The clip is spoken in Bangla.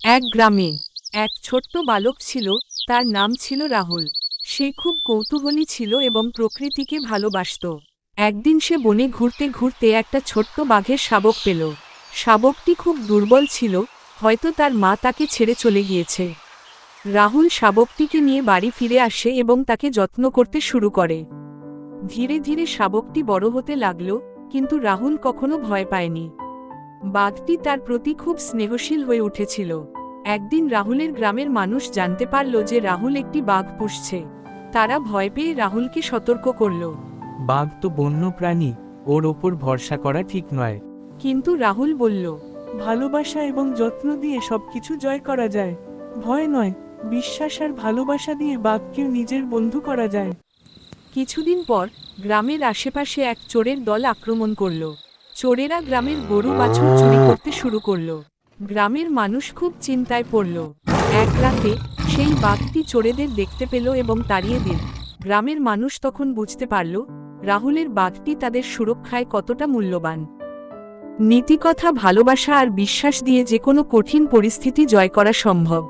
এক গ্রামে এক ছোট্ট বালক ছিল, তার নাম ছিল রাহুল। সে খুব কৌতূহলী ছিল এবং প্রকৃতিকে ভালোবাসত। একদিন সে বনে ঘুরতে ঘুরতে একটা ছোট্ট বাঘের শাবক পেল। শাবকটি খুব দুর্বল ছিল, হয়তো তার মা তাকে ছেড়ে চলে গিয়েছে। রাহুল শাবকটিকে নিয়ে বাড়ি ফিরে আসে এবং তাকে যত্ন করতে শুরু করে। ধীরে ধীরে শাবকটি বড় হতে লাগল, কিন্তু রাহুল কখনো ভয় পায়নি। বাঘটি তার প্রতি খুব স্নেহশীল হয়ে উঠেছিল। একদিন রাহুলের গ্রামের মানুষ জানতে পারল যে রাহুল একটি বাঘ পুষছে। তারা ভয় পেয়ে রাহুলকে সতর্ক করল। বাঘ তো বন্য প্রাণী, ওর ওপর ভরসা করা ঠিক নয়। কিন্তু রাহুল বলল, ভালোবাসা এবং যত্ন দিয়ে সবকিছু জয় করা যায়। ভয় নয়, বিশ্বাস আর ভালোবাসা দিয়ে বাঘকেও নিজের বন্ধু করা যায়। কিছুদিন পর গ্রামের আশেপাশে এক চোরের দল আক্রমণ করল। চোরেরা গ্রামের গরু বাছুর চুরি করতে শুরু করল। গ্রামের মানুষ খুব চিন্তায় পড়ল। এক রাতে সেই বাঘটি চোরেদের দেখতে পেল এবং তাড়িয়ে দিল। গ্রামের মানুষ তখন বুঝতে পারল রাহুলের বাঘটি তাদের সুরক্ষায় কতটা মূল্যবান। নীতিকথা: ভালোবাসা আর বিশ্বাস দিয়ে যে কোনো কঠিন পরিস্থিতি জয় করা সম্ভব।